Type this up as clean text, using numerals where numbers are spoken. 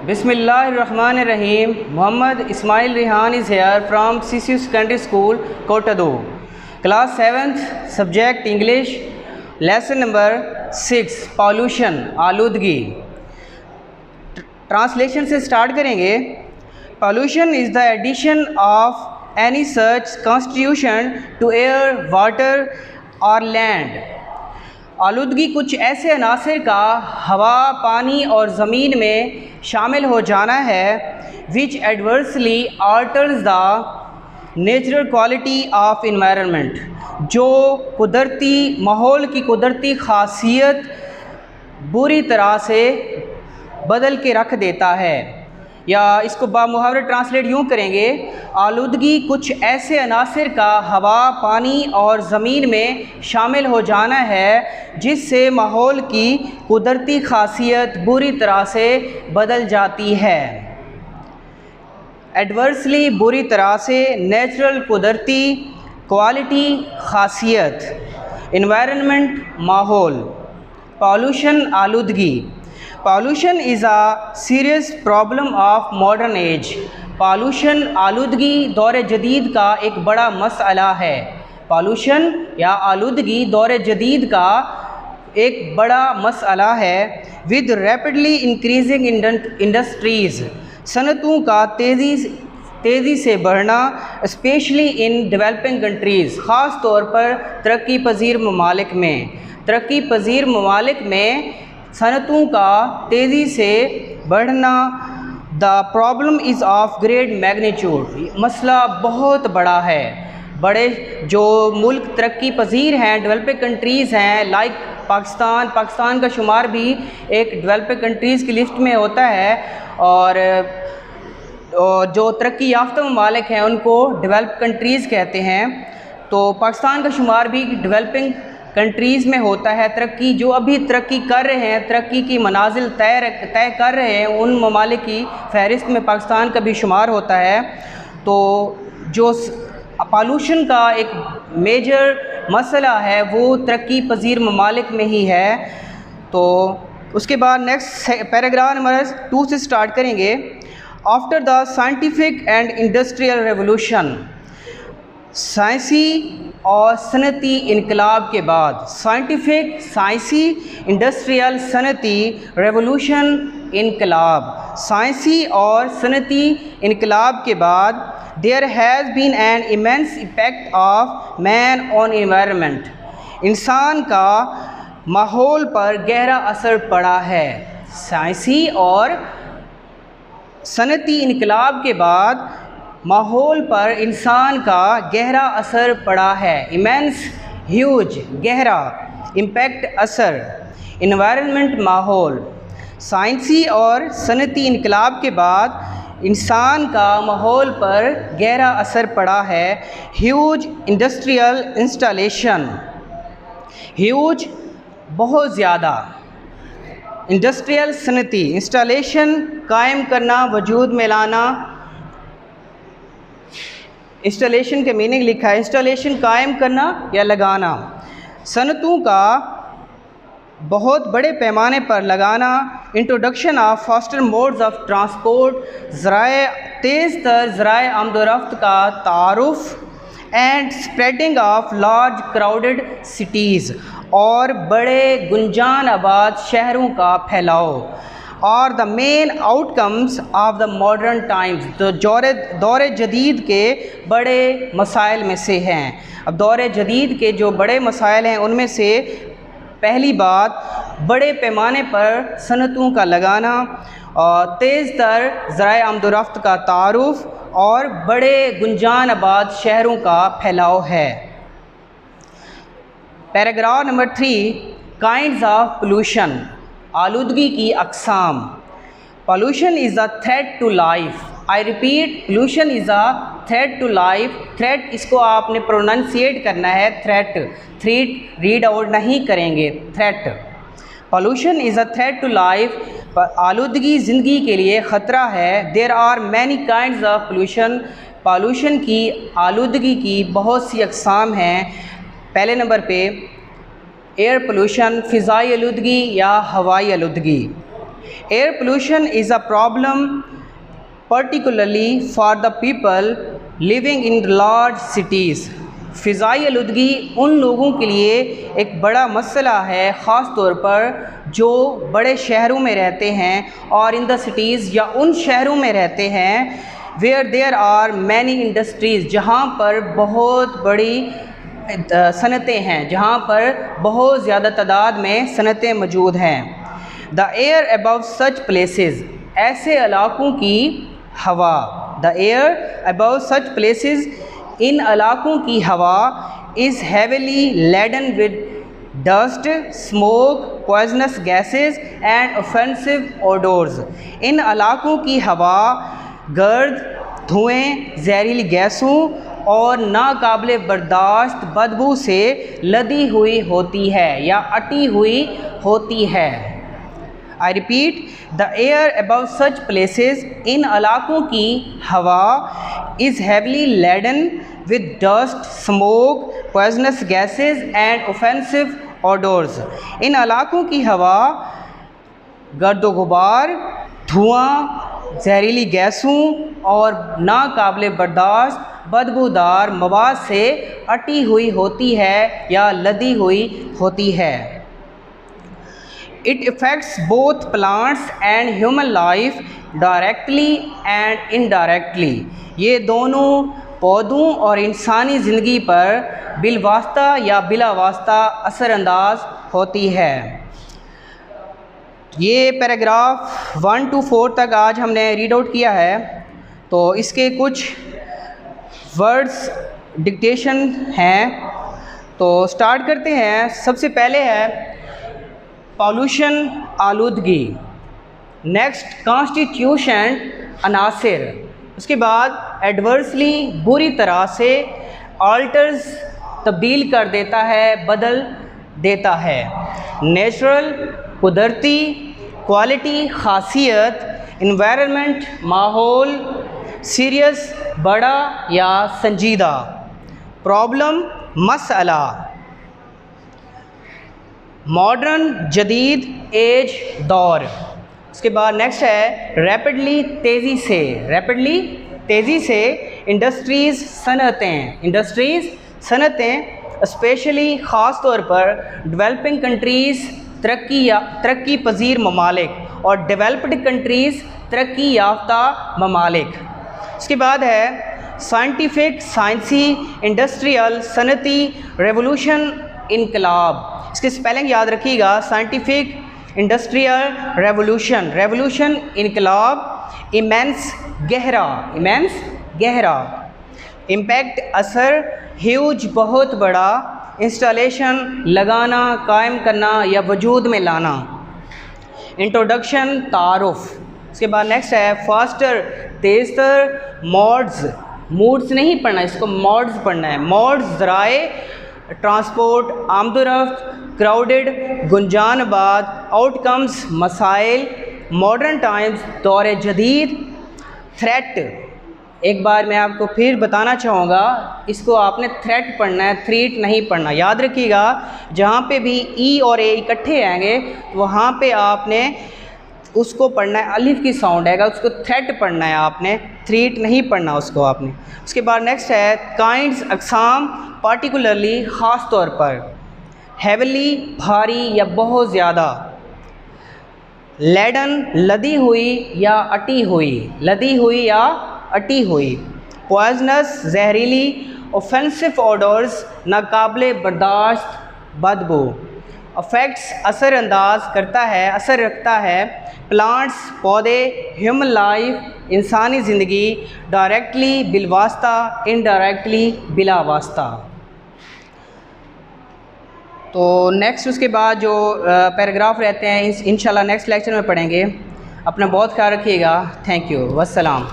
Bismillahirrahmanirrahim. Muhammad Ismail Rehan is here from CCU Secondary School, Kotadu. Class 7th, subject English, lesson number 6, pollution, आलूदगी. Translation से start करेंगे. Pollution is the addition of any such constitution to air, water or land. आलूदगी कुछ ऐसे अनासर का हवा, पानी और ज़मीन में शामिल हो जाना है which adversely alters the natural quality of environment, जो कुदरती माहौल की कुदरती ख़ासियत बुरी तरह से बदल के रख देता है. या इसको बामुहावरा ट्रांसलेट यूँ करेंगे, आलूदगी कुछ ऐसे अनासर का हवा, पानी और ज़मीन में शामिल हो जाना है जिससे माहौल की कुदरती ख़ासियत बुरी तरह से बदल जाती है. एडवर्सली बुरी तरह से, नेचुरल कुदरती, क्वालिटी ख़ासियत, इन्वायरमेंट माहौल. पॉल्यूशन आलूदगी. Pollution is a serious problem of modern age. Pollution आलूदगी दौर जदीद का एक बड़ा मसला है. पॉल्यूशन या आलूदगी दौर जदीद का एक बड़ा मसला है. विद रैपिडली इंक्रीजिंग इंडस्ट्रीज़, सनतों का तेज़ी से बढ़ना, स्पेशली इन डेवलपिंग कंट्रीज़, ख़ास तौर पर तरक्की पजीर ममालिक में. तरक्की पजीर ममालिक में सनतों का तेज़ी से बढ़ना. The problem is of great magnitude. मसला बहुत बड़ा है. बड़े जो मुल्क तरक्की पजीर हैं, डेवलपिंग कंट्रीज़ हैं, लाइक पाकिस्तान का शुमार भी एक डेवलपिंग कंट्रीज़ की लिस्ट में होता है. और जो तरक्की याफ्ता ममालिक हैं उनको डेवलप कंट्रीज़ कहते हैं. तो पाकिस्तान का शुमार भी डेवलपिंग कंट्रीज़ में होता है. तरक्की जो अभी तरक्की कर रहे हैं, तरक्की की मनाजिल तय कर रहे हैं, उन ममालिक की फ़हरिस्त में पाकिस्तान का भी शुमार होता है. तो जो पॉल्यूशन का एक मेजर मसला है वो तरक्की पजीर ममालिक में ही है. तो उसके बाद नेक्स्ट पैराग्राफ नंबर 2 से स्टार्ट करेंगे. After the scientific and industrial revolution, साइंसी और सनती इनकलाब के बाद, साइंटिफिक, साइंसी, इंडस्ट्रियल, सनती, रेवोल्यूशन, इनकलाब, साइंसी और सनती इनकलाब के बाद there has been an immense impact of man on environment. इंसान का माहौल पर गहरा असर पड़ा है. साइंसी और सनती इनकलाब के बाद माहौल पर इंसान का गहरा असर पड़ा है. इमेंस, ह्यूज, गहरा, इम्पैक्ट, असर. इन्वायरमेंट, माहौल. साइंसी और सनती इनकलाब के बाद इंसान का माहौल पर गहरा असर पड़ा है. Huge industrial installation. ह्यूज बहुत ज़्यादा, इंडस्ट्रियल सनती, इंस्टॉलेशन कायम करना, वजूद में लाना. इंस्टॉलेशन के मीनिंग लिखा है, इंस्टॉलेशन कायम करना या लगाना. सनतों का बहुत बड़े पैमाने पर लगाना. Introduction of faster modes of transport, ज़राए तेज़ तर ज़राए आमदोरफ्त का तारुफ and spreading of large crowded cities, और बड़े गुंजान आबाद शहरों का फैलाव. और the main outcomes of the modern times, तो दौर जदीद के बड़े मसाइल में से हैं. अब दौर जदीद के जो बड़े मसाइल हैं उनमें से पहली बात बड़े पैमाने पर सनतों का लगाना, और तेज़ तर ज़राए आमदोरफ्त का तारुफ, और बड़े गुंजान आबाद शहरों का फैलाव है. Paragraph number 3, kinds of pollution. आलूदगी की अक़साम. Pollution is a threat to life. I repeat, pollution is a threat to life. Threat इसको आपने प्रोनाउंसिएट करना है, थ्रेट. थ्रीट रीड आउट नहीं करेंगे, threat. Pollution is a threat to life. आलूदगी ज़िंदगी के लिए ख़तरा है. There are many kinds of pollution. Pollution की, आलूदगी की बहुत सी अक़साम हैं. पहले नंबर पे एयर पोल्यूशन, फ़िज़ाई आलूदगी या हवाई आलूदगी. Air pollution is a problem particularly for the people living in large cities। फ़िज़ाई आलूदगी उन लोगों के लिए एक बड़ा मसला है, ख़ास तौर पर जो बड़े शहरों में रहते हैं और इन द सिटीज़ या उन शहरों में रहते हैं where there are many industries, जहाँ पर बहुत बड़ी सनतें हैं, जहाँ पर बहुत ज़्यादा तादाद में सनतें मौजूद हैं। The air above such places, ऐसे इलाक़ों की हवा, the air above such places, इन इलाक़ों की हवा is heavily laden with dust, smoke, poisonous gases and offensive odours. इन इलाक़ों की हवा गर्द, धुएँ, जहरीली गैसों और नाकाबिले बर्दाश्त बदबू से लदी हुई होती है या अटी हुई होती है। I repeat, the air above such places, इन इलाक़ों की हवा is heavily laden with dust, smoke, poisonous gases and offensive odours. इन इलाक़ों की हवा गर्दो गुबार, धुआं, जहरीली गैसों और नाकाबिले बर्दाश्त बदबूदार मवाद से अटी हुई होती है या लदी हुई होती है। It affects both plants and human life directly and indirectly। ये दोनों पौधों और इंसानी ज़िंदगी पर बिलवास्ता या बिलावास्ता असरअंदाज होती है। ये पैराग्राफ 1 to 4 तक आज हमने रीड आउट किया है, तो इसके कुछ वर्ड्स डिक्टेशन हैं, तो स्टार्ट करते हैं। सबसे पहले है पॉल्यूशन, आलूदगी। नेक्स्ट कॉन्स्टिट्यूशन, अनासिर। उसके बाद एडवर्सली, बुरी तरह से, ऑल्टर्स, तब्दील कर देता है, बदल देता है। नेचुरल, कुदरती, क्वालिटी, खासियत, इन्वायरमेंट, माहौल, सीरियस, बड़ा या संजीदा, प्रॉब्लम, मसला, मॉडर्न, जदीद, एज, दौर। उसके बाद नेक्स्ट है रैपिडली, तेज़ी से, रैपिडली, तेज़ी से, इंडस्ट्रीज़, सनतें, इंडस्ट्रीज़, सनतें, स्पेशली ख़ास तौर पर डेवलपिंग कंट्रीज़, तरक्की पजीर ममालिक और डेवलप्ड कंट्रीज़, तरक्की याफ्ता ममालिक। उसके बाद है साइंटिफिक, साइंसी, इंडस्ट्रियल, सनती, रेवोल्यूशन, इनकलाब। इसकी स्पेलिंग याद रखिएगा, साइंटिफिक, इंडस्ट्रियल, रेवोल्यूशन, रेवोल्यूशन, इनकलाब, इमेंस, गहरा, इमेंस, गहरा, इम्पैक्ट, असर, ह्यूज, बहुत बड़ा, इंस्टॉलेशन, लगाना, कायम करना या वजूद में लाना, इंट्रोडक्शन, तारुफ। उसके बाद नेक्स्ट है फास्टर, तेज़तर, मॉड्स, मूड्स नहीं पढ़ना, इसको मॉड्स पढ़ना है। मॉड्स, ज़राए ट्रांसपोर्ट, आमदोरफ्त, क्राउडेड, गुंजानबाद, आउटकम्स, मसाइल, मॉडर्न टाइम्स, दौर जदीद, थ्रेट। एक बार मैं आपको फिर बताना चाहूँगा, इसको आपने थ्रेट पढ़ना है, थ्रीट नहीं पढ़ना। याद रखिएगा, जहाँ पे भी ई और ए इकट्ठे आएंगे वहाँ पे आपने उसको पढ़ना है, अलिफ की साउंड आएगा, उसको थ्रेट पढ़ना है आपने, थ्रीट नहीं पढ़ना उसको आपने। उसके बाद नेक्स्ट है काइंड्स, अक़साम, पार्टिकुलरली, ख़ास तौर पर, हैवली, भारी या बहुत ज़्यादा, लेडन, लदी हुई या अटी हुई, लदी हुई या अटी हुई, पॉइजनस, जहरीली, ऑफेंसिव ऑडर्स, नाकाबिले बर्दाश्त बदबू, अफेक्ट्स, असरअंदाज करता है, असर रखता है, प्लांट्स, पौधे, ह्यूमन लाइफ, इंसानी ज़िंदगी, डायरेक्टली, बिलवास्ता, इनडायरेक्टली, बिला वास्ता। तो नेक्स्ट उसके बाद जो पैराग्राफ रहते हैं इंशाल्लाह नेक्स्ट लेक्चर में पढ़ेंगे। अपना बहुत ख्याल रखिएगा। Thank you, वस्सलाम।